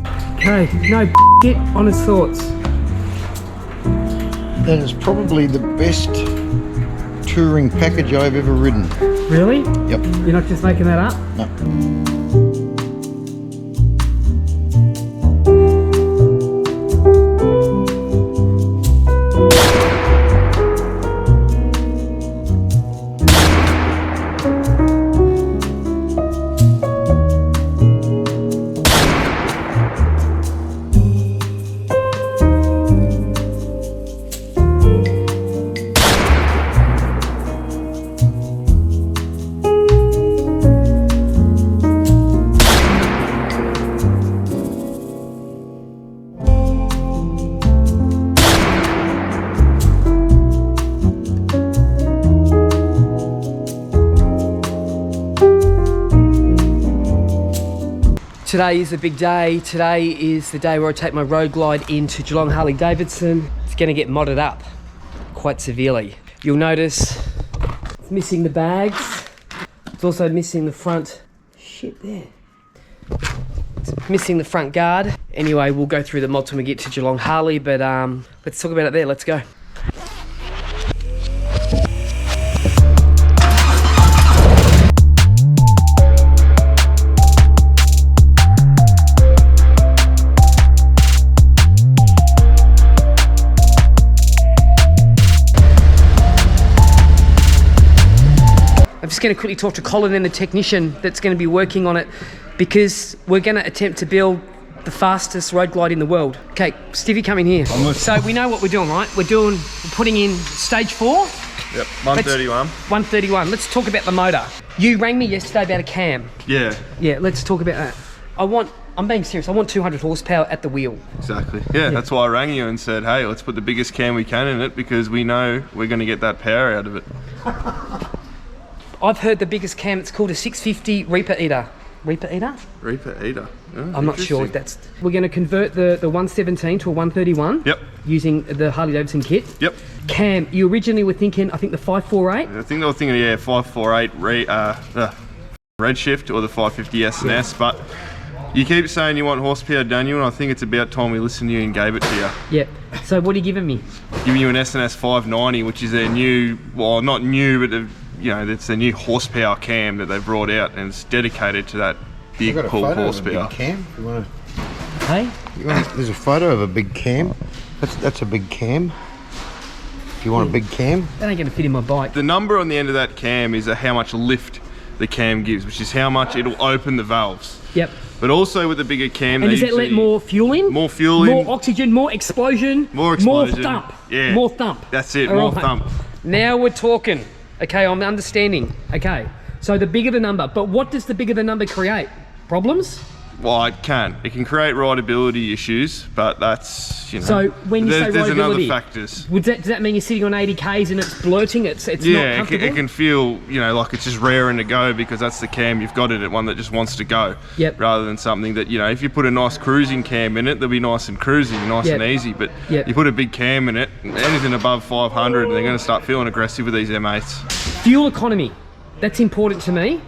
Okay, no get on his thoughts. That is probably the best touring package I've ever ridden. Really? Yep. You're not just making that up? No. Today is a big day. Today is the day where I take my Road Glide into Geelong Harley Davidson. It's going to get modded up quite severely. You'll notice it's missing the bags. It's also missing the front. Shit there. It's missing the front guard. Anyway, we'll go through the mods when we get to Geelong Harley, but let's talk about it there. Let's go. I'm just going to quickly talk to Colin and the technician that's going to be working on it, because we're going to attempt to build the fastest road glide in the world. Okay, Stevie, come in here. So we know what we're doing, right? We're putting in stage 4. Yep, 131. 131. Let's talk about the motor. You rang me yesterday about a cam. Yeah. Yeah, let's talk about that. I'm being serious, I want 200 horsepower at the wheel. Exactly. Yeah, that's why I rang you and said, hey, let's put the biggest cam we can in it, because we know we're going to get that power out of it. I've heard the biggest cam, it's called a 650 Reaper Eater. Reaper Eater? Reaper Eater. Oh, I'm not sure if that's... We're going to convert the 117 to a 131. Yep. Using the Harley Davidson kit. Yep. Cam, you originally were thinking, I think the 548? I think they were thinking, yeah, 548 Redshift or the 550 S&S, but you keep saying you want horsepower, don't you? And I think it's about time we listened to you and gave it to you. Yep. So what are you giving me? Giving you an S&S 590, which is their new, well, not new, but you know, it's their new horsepower cam that they've brought out, and it's dedicated to that big pull horsepower. Big cam. You want Hey? there's a photo of a big cam. That's a big cam. If you want a big cam. That ain't going to fit in my bike. The number on the end of that cam is how much lift the cam gives, which is how much it'll open the valves. Yep. But also with the bigger cam, and does that let more fuel in? More fuel in. More oxygen, more explosion. More explosion. More thump. Yeah. More thump. That's it, All more right. thump. Now we're talking. Okay, I'm understanding. Okay, so the bigger the number, but what does the bigger the number create? Problems? Well, it can create rideability issues, but that's, you know. So when you say there's another rideability, factors. does that mean you're sitting on 80 Ks and it's blurting? It's Yeah, not comfortable? it can feel, you know, like it's just raring to go, because that's the cam you've got in it, one that just wants to go. Yep. Rather than something that, you know, if you put a nice cruising cam in it, they'll be nice and cruising, nice Yep. and easy. But Yep. you put a big cam in it, anything above 500, they're going to start feeling aggressive with these M8s. Fuel economy, that's important to me.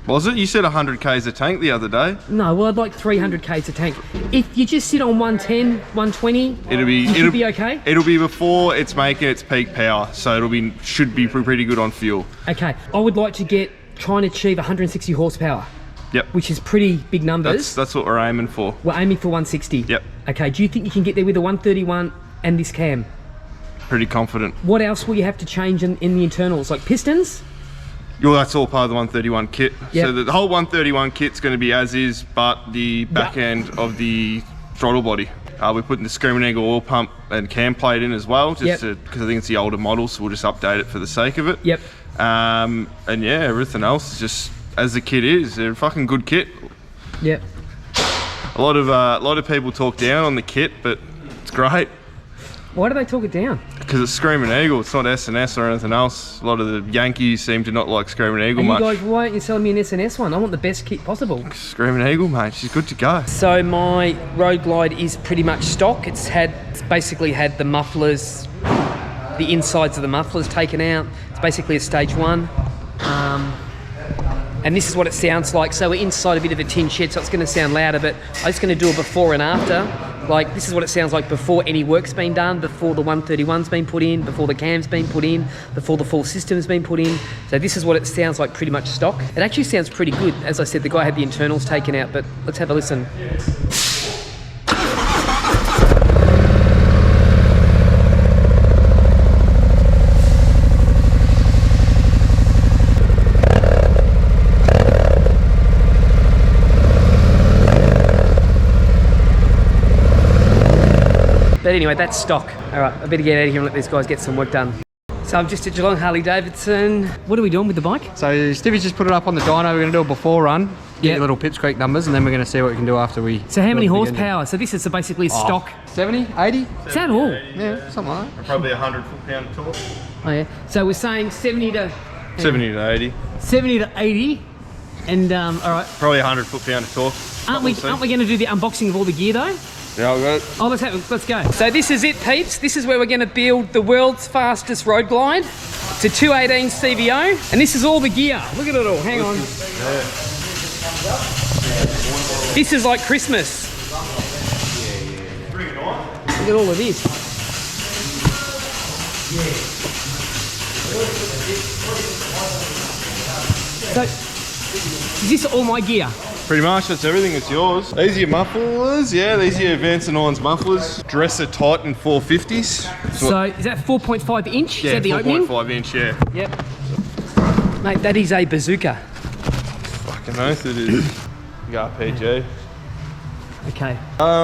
Was it? You said 100 Ks a tank the other day. No, well, I'd like 300 Ks a tank. If you just sit on 110, 120, you should be okay? It'll be before it's making its peak power, so should be pretty good on fuel. Okay, I would like to try and achieve 160 horsepower. Yep. Which is pretty big numbers. That's what we're aiming for. We're aiming for 160. Yep. Okay, do you think you can get there with a 131 and this cam? Pretty confident. What else will you have to change in the internals, like pistons? Well, that's all part of the 131 kit. Yep. So the whole 131 kit's going to be as is, but the back end of the throttle body. We're putting the Screaming Eagle oil pump and cam plate in as well, just because I think it's the older model, so we'll just update it for the sake of it. Yep. And yeah, everything else is just as the kit is. They're a fucking good kit. Yep. A lot of people talk down on the kit, but it's great. Why do they talk it down? Because it's Screaming Eagle, it's not S&S or anything else. A lot of the Yankees seem to not like Screaming Eagle much. You guys, why aren't you selling me an S&S one? I want the best kit possible. Screaming Eagle, mate, she's good to go. So my Road Glide is pretty much stock. It's basically had the mufflers, the insides of the mufflers taken out. It's basically a stage 1. And and this is what it sounds like. So we're inside a bit of a tin shed, so it's going to sound louder, but I'm just going to do a before and after. Like, this is what it sounds like before any work's been done, before the 131's been put in, before the cam's been put in, before the full system's been put in. So this is what it sounds like pretty much stock. It actually sounds pretty good. As I said, the guy had the internals taken out, but let's have a listen. But anyway, that's stock. All right, I better get out of here and let these guys get some work done. So I'm just at Geelong Harley Davidson. What are we doing with the bike? So Stevie's just put it up on the dyno. We're going to do a before run, get your little pipsqueak numbers, and then we're going to see what we can do after we... So how many horsepower? So this is basically stock. 70, 80? Is that all? Yeah, something like that. Probably 100 foot-pound of torque. Oh yeah. So we're saying 70 to... 70 to 80. 70 to 80. And all right. Probably 100 foot-pound of torque. Aren't we going to do the unboxing of all the gear though? Yeah, I'll go. Oh, let's go. So this is it, peeps. This is where we're going to build the world's fastest road glide. It's a 218 CVO, and this is all the gear. Look at it all. Hang on. Yeah. This is like Christmas. Bring it on. Look at all of this. So, is this all my gear? Pretty much, that's everything, it's yours. These are your mufflers, yeah, these are your Vance & Irons mufflers. Dresser Titan 450s. So, is that 4.5 inch? Yeah, is that the opening? 4.5 inch, yeah. Yep. Mate, that is a bazooka. Fucking oath it is. You got RPG. Okay.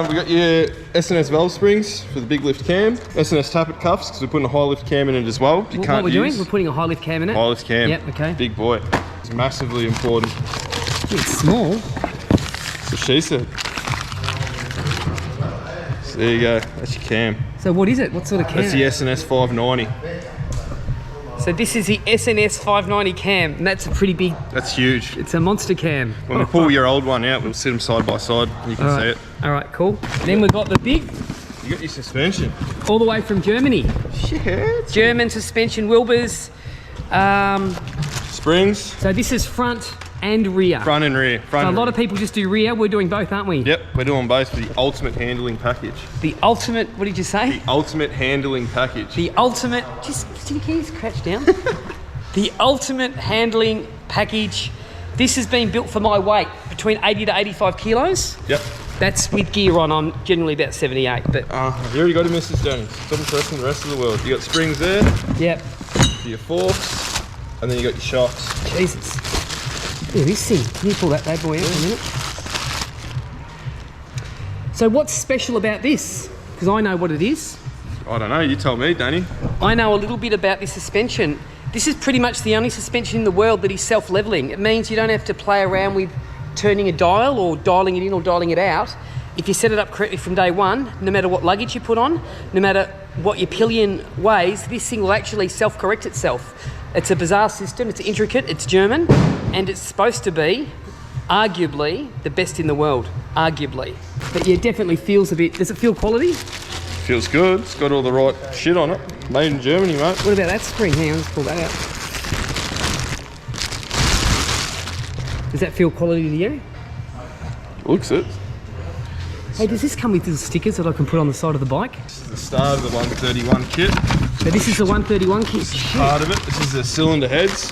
We got your S&S valve springs for the big lift cam. S&S tappet cuffs, because we're putting a high lift cam in it as well. You what can't we're doing? use. We're putting a high lift cam in it? High lift cam. Yep, okay. Big boy. It's massively important. It's small. That's what she said. So there you go, that's your cam. So what is it? What sort of cam? That's the S&S 590. So this is the S&S 590 cam, and that's a pretty big... That's huge. It's a monster cam. When we pull your old one out, we'll sit them side by side and you can see it. All right, cool. Then we've got the big... You got your suspension. All the way from Germany. Shit. German suspension, Wilbur's. Springs. So this is front and rear. Front and rear. So a lot of people just do rear. We're doing both, aren't we? Yep, we're doing both for the ultimate handling package. The ultimate, what did you say? The ultimate handling package. The ultimate, can you just crouch down? The ultimate handling package. This has been built for my weight, between 80 to 85 kilos. Yep. That's with gear on. I'm generally about 78, but... You already got a Mrs. Jones. Stop impressing the rest of the world. You got springs there. Yep. For your forks. And then you got your shocks. Jesus. Look at this thing. Can you pull that bad boy out for a minute? So what's special about this? Because I know what it is. I don't know, you tell me, Danny. I know a little bit about this suspension. This is pretty much the only suspension in the world that is self-leveling. It means you don't have to play around with turning a dial or dialing it in or dialing it out. If you set it up correctly from day one, no matter what luggage you put on, no matter what your pillion weighs, this thing will actually self-correct itself. It's a bizarre system, it's intricate, it's German, and it's supposed to be, arguably, the best in the world. Arguably. But yeah, it definitely feels a bit... Does it feel quality? Feels good. It's got all the right shit on it. Made in Germany, mate. What about that spring? Hang on, let's pull that out. Does that feel quality to you? Looks it. Hey, does this come with little stickers that I can put on the side of the bike? This is the start of the 131 kit. So this is the 131 kit? This is part of it. This is the cylinder heads.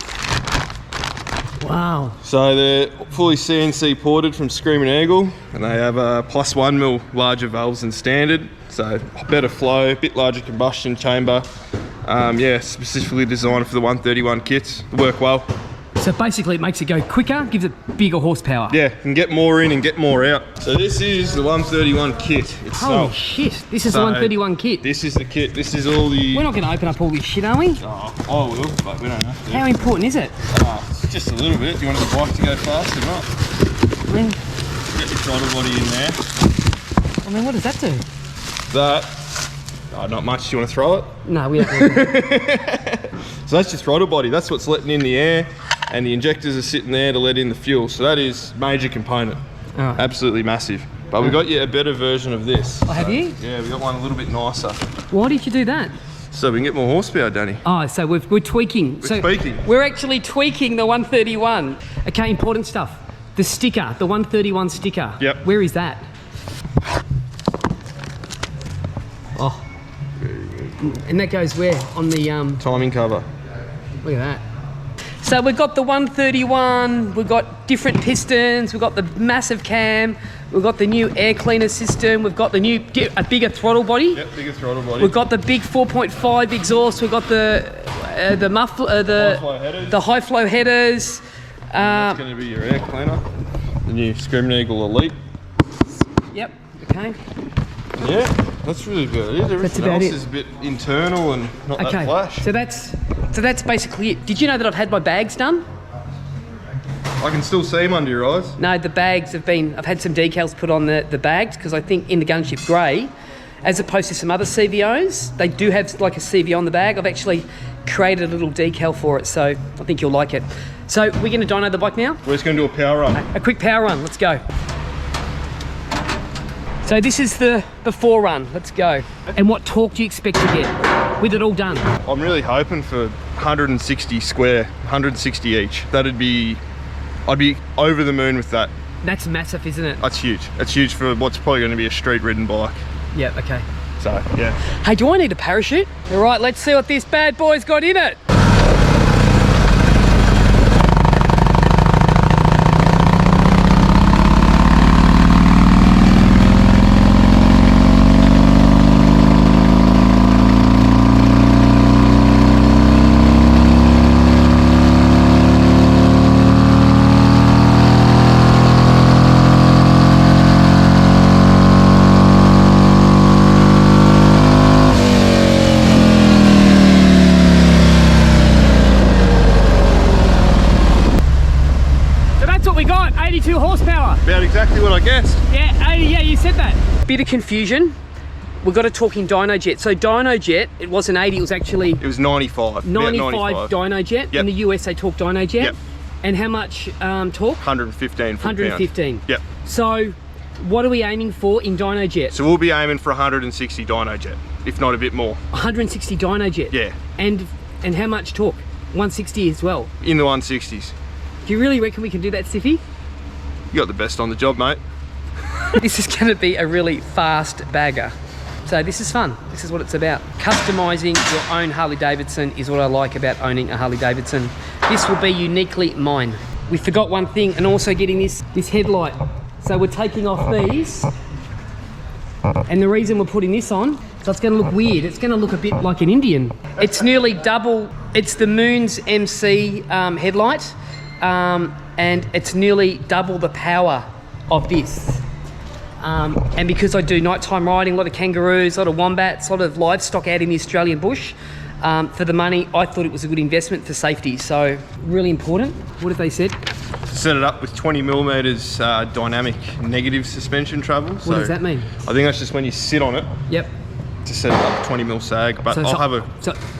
Wow. So they're fully CNC ported from Screaming Eagle, and they have a +1 mil larger valves than standard. So better flow, a bit larger combustion chamber. Yeah, specifically designed for the 131 kits. They work well. So basically it makes it go quicker, gives it bigger horsepower. Yeah, and get more in and get more out. So this is the 131 kit itself. Holy shit, this is the 131 kit. This is the kit, this is all the... We're not going to open up all this shit, are we? Oh, I will, but we don't have to. How important is it? Just a little bit. Do you want the bike to go fast or not? I mean, Get your throttle body in there. I mean, what does that do? That... not much. Do you want to throw it? No, we don't. So that's your throttle body. That's what's letting in the air, and the injectors are sitting there to let in the fuel. So that is major component. Right. Absolutely massive. But we got you a better version of this. Oh, have you? Yeah, we got one a little bit nicer. Why did you do that? So we can get more horsepower, Danny. Oh, so we're tweaking. We're tweaking. We're actually tweaking the 131. Okay, important stuff. The sticker, the 131 sticker. Yep. Where is that? Oh. And that goes where? On the Timing cover. Look at that. So we've got the 131, we've got different pistons, we've got the massive cam, we've got the new air cleaner system, we've got the new, a bigger throttle body. Yep, bigger throttle body. We've got the big 4.5 exhaust, we've got the muffler, the high flow headers. That's going to be your air cleaner. The new Screaming Eagle Elite. Yep, okay. Yeah, that's really good. Everything about else it. is a bit internal and not that flash. So that's basically it. Did you know that I've had my bags done? I can still see them under your eyes. No, the bags I've had some decals put on the bags because I think in the Gunship Grey, as opposed to some other CVOs, they do have like a CVO on the bag. I've actually created a little decal for it, so I think you'll like it. So we're going to dyno the bike now? We're just going to do a power run. A quick power run, let's go. So this is the before run, let's go. And what torque do you expect to get with it all done? I'm really hoping for 160 square, 160 each. I'd be over the moon with that. That's massive, isn't it? That's huge. That's huge for what's probably going to be a street ridden bike. Yeah, okay. So, yeah. Hey, do I need a parachute? All right, let's see what this bad boy's got in it. got 82 horsepower. About exactly what I guessed. Yeah, 80, yeah, you said that. Bit of confusion. We've got to talk in dyno jet. So dyno jet, it wasn't 80, it was actually... It was 95. 95 dyno jet. Yep. In the US, they talk dyno jet. Yep. And how much torque? 115 foot 115. pound. Yep. So what are we aiming for in dyno jet? So we'll be aiming for 160 dyno jet, if not a bit more. 160 dyno jet? Yeah. And how much torque? 160 as well? In the 160s. Do you really reckon we can do that, Stiffy? You got the best on the job, mate. This is going to be a really fast bagger. So this is fun. This is what it's about. Customizing your own Harley Davidson is what I like about owning a Harley Davidson. This will be uniquely mine. We forgot one thing, and also getting this headlight. So we're taking off these, and the reason we're putting this on, so it's going to look weird. It's going to look a bit like an Indian. It's nearly double. It's the Moon's MC headlight, and it's nearly double the power of this. And because I do nighttime riding, a lot of kangaroos, a lot of wombats, a lot of livestock out in the Australian bush, for the money, I thought it was a good investment for safety. So really important. What have they said? Set it up with 20 millimeters dynamic negative suspension travel. What does that mean? I think that's just when you sit on it. Yep. To set it up 20 mil sag, but So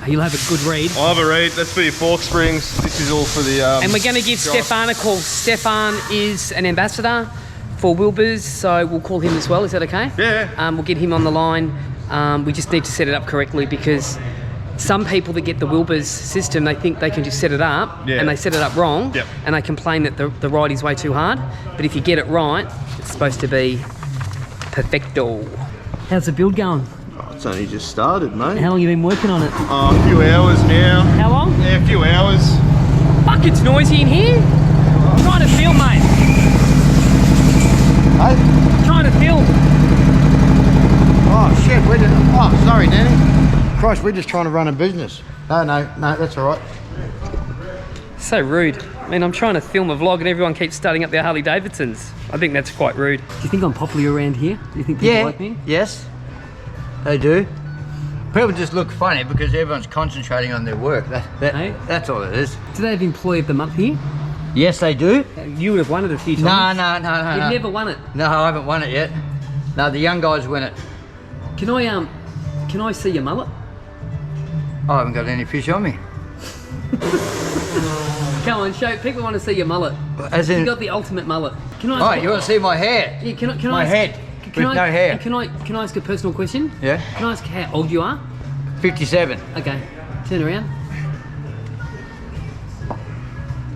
you'll have a good read. I'll have a read. That's for your fork springs. This is all for the. And we're going to give Stefan a call. Stefan is an ambassador for Wilbur's, so we'll call him as well. Is that okay? Yeah. We'll get him on the line. We just need to set it up correctly, because some people that get the Wilbur's system, they think they can just set it up, and they set it up wrong, and they complain that the ride is way too hard. But if you get it right, it's supposed to be perfecto. How's the build going? It's only just started, mate. How long have you been working on it? A few hours now. How long? Yeah, a few hours. Fuck, it's noisy in here. I'm trying to film, mate. Hey? I'm trying to film. Oh shit, oh sorry Danny. Christ, we're just trying to run a business. No, that's all right. So rude. I mean, I'm trying to film a vlog and everyone keeps starting up their Harley Davidsons. I think that's quite rude. Do you think I'm popular around here? Do you think people like me? Yes, they do. People just look funny because everyone's concentrating on their work. That's all it is. Do they have Employee of the Month here? Yes, they do. You would have won it a few times. No. You've never won it. No, I haven't won it yet. No, the young guys win it. Can I see your mullet? I haven't got any fish on me. Come on, show. People want to see your mullet. As in, you got the ultimate mullet. Can I? Oh, you want to see my hair? Yeah. My head with no hair. Can I ask a personal question? Yeah. Can I ask how old you are? 57. Okay, turn around.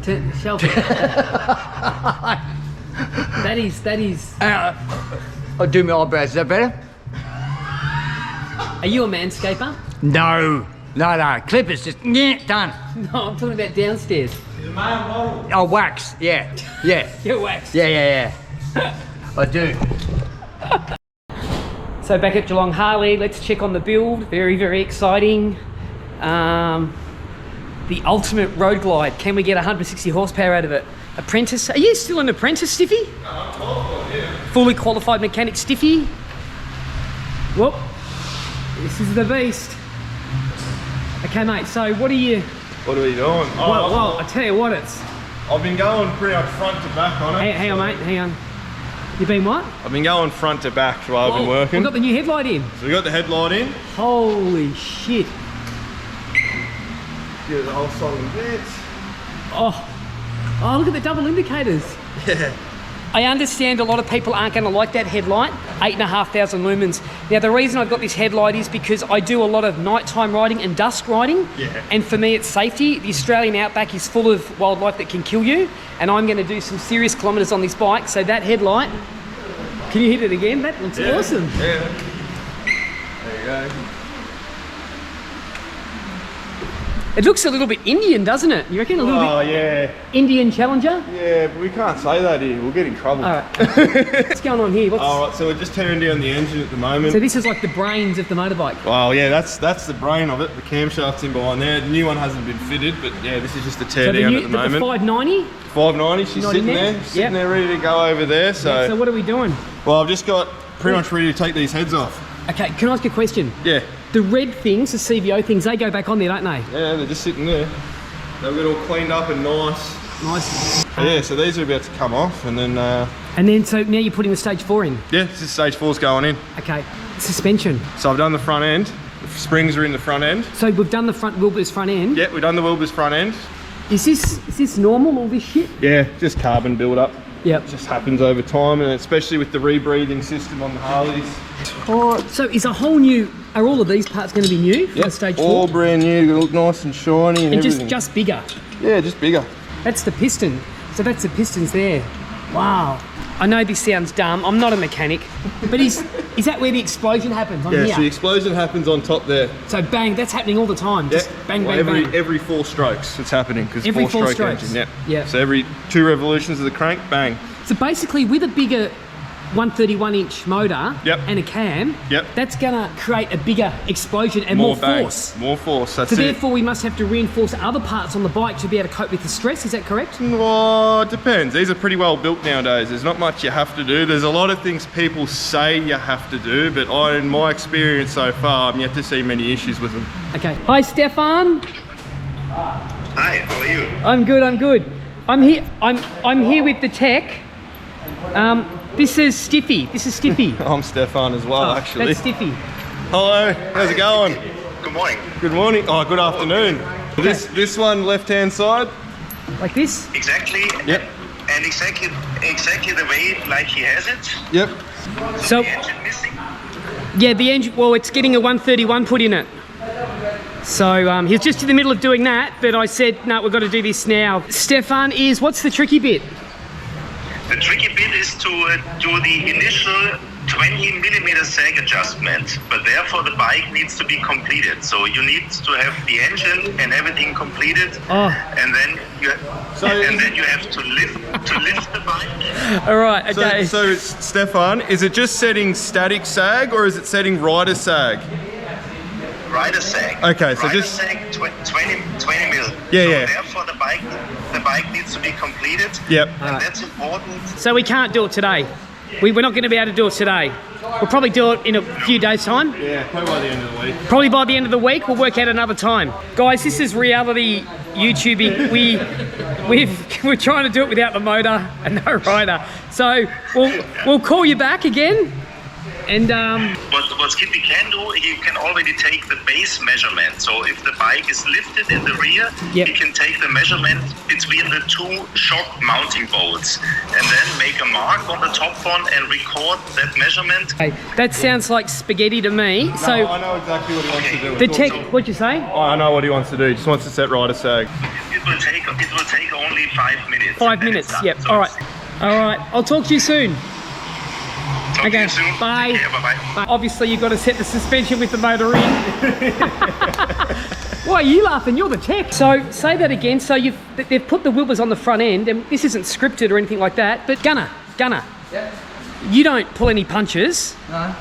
Turn, shelf it. that is. I'll do my eyebrows, is that better? Are you a manscaper? No. Clippers, just done. No, I'm talking about downstairs. Oh, wax, yeah. Get waxed. Yeah. I do. So back at Geelong Harley, let's check on the build. Very, very exciting. The ultimate road glide. Can we get 160 horsepower out of it? Apprentice, are you still an apprentice, Stiffy? Yeah. Fully qualified mechanic, Stiffy. Whoop, this is the beast. Okay, mate, so what are you... What are we doing? Well, I tell you what, I've been going pretty much front to back on it. hang on, mate, hang on. You've been what? I've been going front to back while I've been working. We've got the new headlight in. So we got the headlight in. Holy shit. Get the whole solid bits. Oh, look at the double indicators. Yeah. I understand a lot of people aren't going to like that headlight, 8,500 lumens. Now the reason I've got this headlight is because I do a lot of nighttime riding and dusk riding. Yeah. And for me it's safety. The Australian outback is full of wildlife that can kill you, and I'm going to do some serious kilometres on this bike, so that headlight, can you hit it again? That looks awesome. Yeah. There you go. It looks a little bit Indian, doesn't it? You reckon? A little bit yeah. Indian Challenger? Yeah, but we can't say that here. We'll get in trouble. All right. What's going on here? Alright, so we're just tearing down the engine at the moment. So this is like the brains of the motorbike. Well, yeah, that's the brain of it. The camshaft's in behind there. The new one hasn't been fitted, but yeah, this is just a tear down at the moment. The 590? 590, she's Not sitting in there? there. Sitting there ready to go over there. So what are we doing? Well, I've just got pretty much ready to take these heads off. Okay, can I ask you a question? Yeah. The red things, the CVO things, they go back on there, don't they? Yeah, they're just sitting there. They've got all cleaned up and nice. Nice. Yeah, so these are about to come off, and then... so now you're putting the stage 4 in? Yeah, this is stage 4's going in. Okay. Suspension. So I've done the front end. The springs are in the front end. So we've done the front Wilbur's front end? Yeah, we've done the Wilbur's front end. Is this normal, all this shit? Yeah, just carbon build up. Yep. It just happens over time, and especially with the rebreathing system on the Harleys. So is a whole new... Are all of these parts going to be new for the stage 4? All brand new. They look nice and shiny and everything. just bigger? Yeah, just bigger. That's the piston. So that's the pistons there. Wow. I know this sounds dumb. I'm not a mechanic. But is that where the explosion happens on here? Yeah, so the explosion happens on top there. So bang, that's happening all the time. Just bang, well, bang, bang. Every 4 strokes it's happening, because Every 4 4 stroke strokes. engine. Yeah. So every 2 revolutions of the crank, bang. So basically with a bigger 131-inch motor and a cam, that's going to create a bigger explosion and more force. More force, that's So it. therefore we must have to reinforce other parts on the bike to be able to cope with the stress, is that correct? Well, it depends. These are pretty well built nowadays. There's not much you have to do. There's a lot of things people say you have to do, but in my experience so far, I'm yet to see many issues with them. Okay. Hi, Stefan. Hi, how are you? I'm good, I'm good. I'm here with the tech. This is Stiffy. I'm Stefan as well, actually. That's Stiffy. Hello, how's it going? Good morning. Good morning. Oh, good afternoon. Okay. This one, left-hand side. Like this? Exactly. Yep. And exactly the way like he has it. Yep. So, The engine missing. yeah, the engine, well, it's getting a 131 put in it. So he's just in the middle of doing that, but I said, no, we've got to do this now. Stefan, what's the tricky bit? The tricky bit is to do the initial 20mm sag adjustment, but therefore the bike needs to be completed. So you need to have the engine and everything completed, and then you have to lift the bike. All right, okay. So Stefan, is it just setting static sag or is it setting rider sag? Rider Sag. Okay, so Rider just Sag 20 mil. Yeah, so yeah. Therefore, the bike needs to be completed. Yep. And that's important. So we can't do it today. We're not going to be able to do it today. We'll probably do it in a few days' time. Yeah, probably by the end of the week. Probably by the end of the week, we'll work out another time. Guys, this is reality YouTubing. We're trying to do it without the motor and no rider. So we'll call you back again. And What what Skippy can do, he can already take the base measurement. So if the bike is lifted in the rear, Yep. he can take the measurement between the two shock mounting bolts and then make a mark on the top one and record that measurement. Okay, that sounds like spaghetti to me. So I know exactly what he wants to do. the tech, what'd you say? I know what he wants to do. He just wants to set Rider Sag. It will take only 5 minutes. 5 and then minutes. it's done. Yep. So All right. All right. I'll talk to you soon. talk to Okay. you soon. Bye. Take care, bye-bye. Obviously, you've got to set the suspension with the motor in. Why are you laughing? You're the tech. So say that again. So they've put the Wilbers on the front end, and this isn't scripted or anything like that. But Gunner, Yep. you don't pull any punches. No.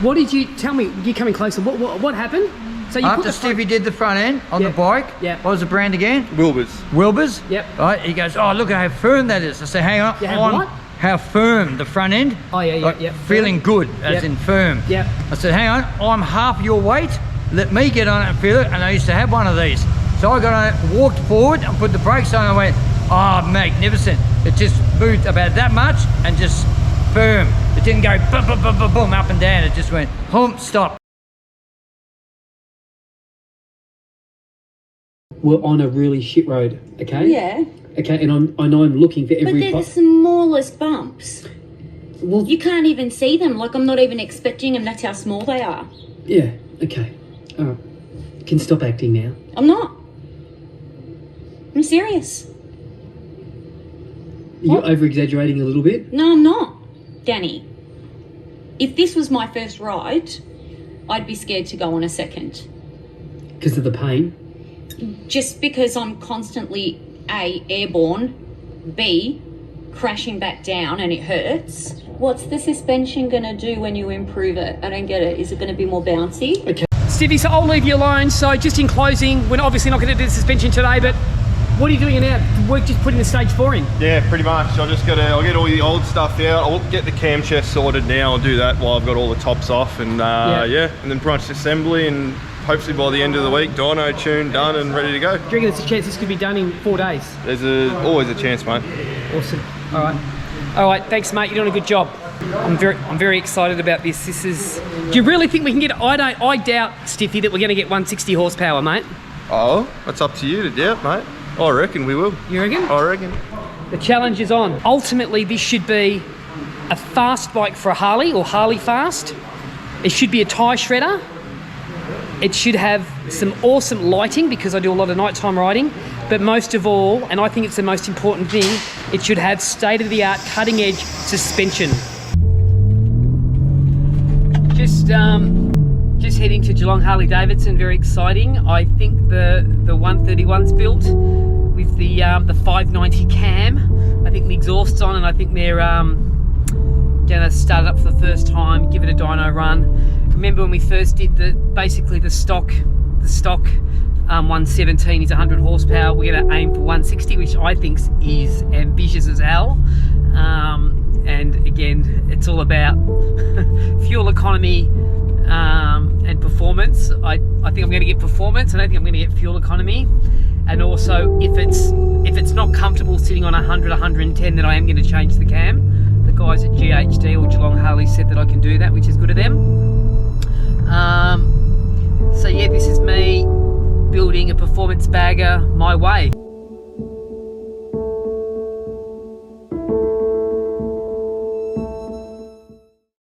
What did you tell me? You're coming closer. What happened? So you put After the front- Stevie did the front end on Yep. the bike, Yep. what was the brand again? Wilbers. Wilbers. Yep. Right. He goes, oh look how firm that is. I say, hang on. You have on what? How firm the front end. Oh, yeah, yeah, like, yeah. Feeling good, as Yep. in firm. Yep. I said, hang on. I'm half your weight. Let me get on it and feel it. And I used to have one of these. So I got on it, walked forward, and put the brakes on. And I went, oh, magnificent. It just moved about that much and just firm. It didn't go boom, boom, boom, boom, boom, up and down. It just went, hump, stop. We're on a really shit road, okay? Yeah, Okay, and I know I'm looking for but every. they're the smallest bumps. Well, You can't even see them. Like, I'm not even expecting them. That's how small they are. yeah. Okay. All right. You can stop acting now. I'm not. I'm serious. You're What? over exaggerating a little bit. No, I'm not, Danny. If this was my first ride, I'd be scared to go on a second. Because of the pain. Just because I'm constantly, A, airborne, B, crashing back down and it hurts. What's the suspension going to do when you improve it? I don't get it. Is it going to be more bouncy? Okay. Stevie, so I'll leave you alone. So just in closing, we're obviously not going to do the suspension today, but what are you doing now? Work just putting the stage 4 in? Yeah, pretty much. I'll get all the old stuff out. I'll get the cam chest sorted now. I'll do that while I've got all the tops off, and yeah, and then pretty much assembly, and hopefully by the end of the week, dyno tuned, done, and ready to go. Do you reckon there's a chance this could be done in 4 days? There's always a chance, mate. Awesome. All right. All right. Thanks, mate. You're doing a good job. I'm very excited about this. This is. Do you really think we can get? I doubt, Stiffy, that we're going to get 160 horsepower, mate. Oh, that's up to you to doubt, mate. I reckon we will. You reckon? I reckon. The challenge is on. Ultimately, this should be a fast bike for a Harley, or Harley fast. It should be a tyre shredder. It should have some awesome lighting, because I do a lot of nighttime riding. But most of all, and I think it's the most important thing, it should have state-of-the-art, cutting-edge suspension. Just heading to Geelong Harley Davidson. Very exciting. I think the 131's built with the 590 cam. I think the exhaust's on, and I think they're gonna start it up for the first time, give it a dyno run. Remember when we first did the stock 117 is 100 horsepower. We're gonna aim for 160, which I think is ambitious as hell. And again, it's all about fuel economy and performance. I think I'm going to get performance. I don't think I'm going to get fuel economy. And also, if it's not comfortable sitting on 100, 110, then I am going to change the cam. The guys at GHD or Geelong Harley said that I can do that, which is good of them. So yeah, this is me building a performance bagger my way.